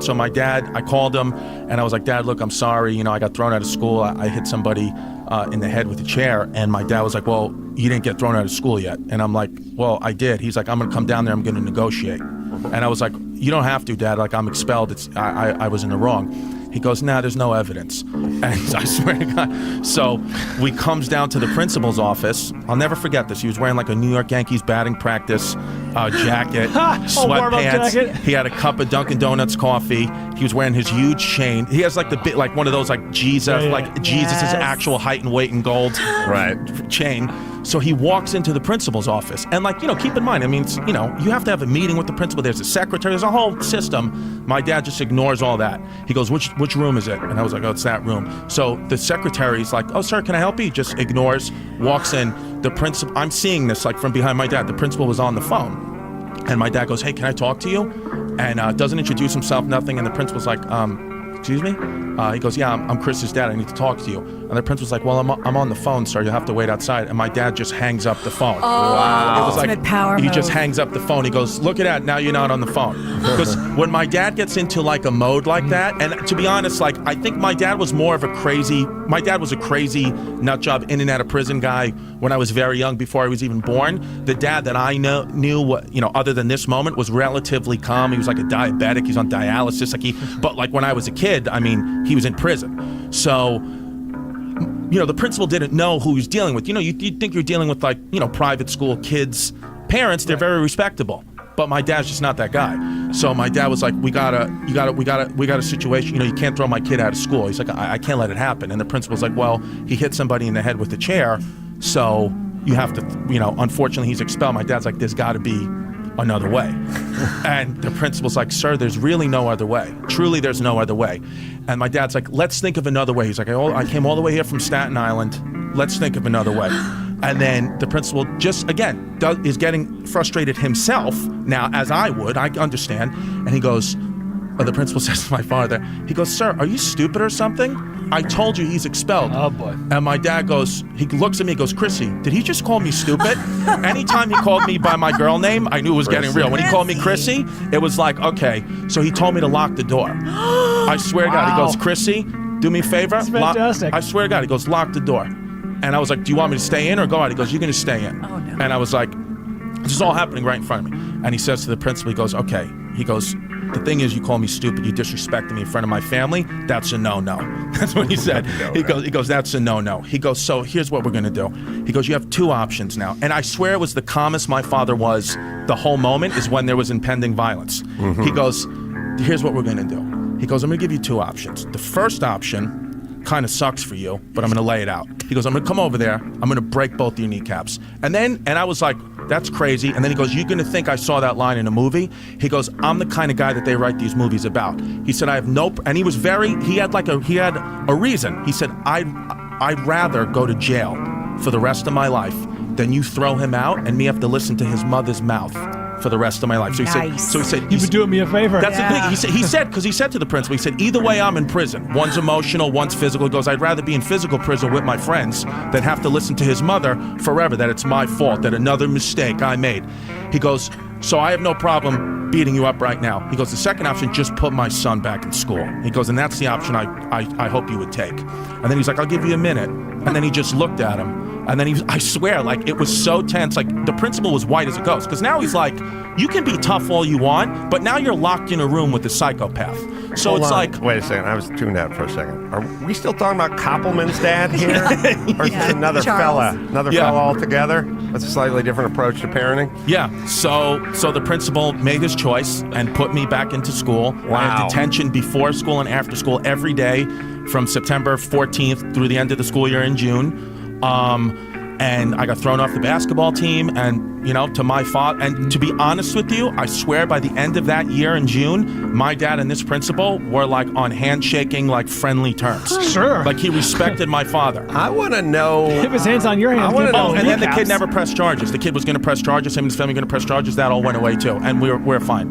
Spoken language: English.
So my dad, I called him and I was like, Dad, look, I'm sorry. You know, I got thrown out of school. I hit somebody in the head with a chair. And my dad was like, well, you didn't get thrown out of school yet. And I'm like, well, I did. He's like, I'm going to come down there. I'm going to negotiate. And I was like, you don't have to, Dad. Like, I'm expelled. I was in the wrong. He goes, nah, there's no evidence. And I swear to God. So we comes down to the principal's office. I'll never forget this. He was wearing like a New York Yankees batting practice jacket, sweatpants. Jacket. He had a cup of Dunkin' Donuts coffee. He was wearing his huge chain. He has like the bit, like one of those like Jesus, Jesus' actual height and weight in gold chain. So he walks into the principal's office. And like, you know, keep in mind, I mean, it's, you know, you have to have a meeting with the principal. There's a secretary. There's a whole system. My dad just ignores all that. He goes, which room is it? And I was like, oh, it's that room. So the secretary's like, oh, sir, can I help you? He just ignores, walks in. The principal, I'm seeing this like from behind my dad. The principal was on the phone. And my dad goes, hey, can I talk to you? And doesn't introduce himself, nothing. And the principal's like, excuse me? He goes, yeah, I'm Chris's dad. I need to talk to you. And the principal's like, well, I'm on the phone, sir. You'll have to wait outside. And my dad just hangs up the phone. Oh, wow. It was like, power he move. just hangs up the phone. He goes, look at that. Now you're not on the phone. Because when my dad gets into like a mode like that, and to be honest, like I think my dad was a crazy nut job, in and out of prison guy when I was very young, before I was even born. The dad that I knew, you know, other than this moment, was relatively calm. He was like a diabetic. He's on dialysis. But like when I was a kid, I mean, he was in prison. So, you know, the principal didn't know who he was dealing with. You know, you think you're dealing with like, you know, private school kids, parents, they're very respectable. But my dad's just not that guy. So my dad was like, we got a situation, you know, you can't throw my kid out of school. He's like, I can't let it happen. And the principal's like, well, he hit somebody in the head with a chair, so you have to, you know, unfortunately he's expelled. My dad's like, there's gotta be another way. And the principal's like, sir, there's really no other way. Truly, there's no other way. And my dad's like, let's think of another way. He's like, I came all the way here from Staten Island. Let's think of another way. And then the principal just, again, is getting frustrated himself now, as I would, I understand. And he goes, the principal says to my father, he goes, sir, are you stupid or something? I told you he's expelled. Oh, boy. And my dad goes, he looks at me and goes, Chrissy, did he just call me stupid? Anytime he called me by my girl name, I knew it was getting real. When he called me Chrissy, it was like, okay. So he told me to lock the door. I swear to God, he goes, Chrissy, do me a favor. That's fantastic. I swear to God, he goes, lock the door. And I was like, do you want me to stay in or go out? He goes, you're going to stay in. Oh, no. And I was like, this is all happening right in front of me. And he says to the principal, he goes, okay. He goes, the thing is, you call me stupid, you disrespected me in front of my family, that's a no-no. That's what he said. He goes, that's a no-no. He goes, so here's what we're gonna do. He goes, you have two options now. And I swear it was the calmest my father was the whole moment is when there was impending violence. Mm-hmm. He goes, here's what we're gonna do. He goes, I'm gonna give you two options. The first option kind of sucks for you, but I'm gonna lay it out. He goes, I'm gonna come over there, I'm gonna break both your kneecaps. And I was like, that's crazy. And then he goes, you're gonna think I saw that line in a movie? He goes, I'm the kind of guy that they write these movies about. He said, I have no, and he had a reason. He said, I'd rather go to jail for the rest of my life than you throw him out and me have to listen to his mother's mouth for the rest of my life. So he said, you've been doing me a favor. That's the thing. He said, because he said to the principal, he said, either way I'm in prison. One's emotional, one's physical. He goes, I'd rather be in physical prison with my friends than have to listen to his mother forever, that it's my fault, that another mistake I made. He goes, so I have no problem beating you up right now. He goes, the second option, just put my son back in school. He goes, and that's the option I hope you would take. And then he's like, I'll give you a minute. And then he just looked at him. And then I swear, like, it was so tense. Like, the principal was white as a ghost. Because now he's like, you can be tough all you want, but now you're locked in a room with a psychopath. So Hold it's on. like... Wait a second. I was tuned out for a second. Are we still talking about Koppelman's dad here? Or is this another Charles. fella altogether? That's a slightly different approach to parenting? Yeah. So the principal made his choice and put me back into school. Wow. I had detention before school and after school every day from September 14th through the end of the school year in June. And I got thrown off the basketball team, and, you know, to my father, and to be honest with you, I swear by the end of that year in June, my dad and this principal were like on handshaking, like friendly terms. Sure. Like he respected my father. I want to know... If his hand's on your hand. Oh, and then the kid never pressed charges. The kid was going to press charges, him and his family were going to press charges. That all went away too, and we're fine.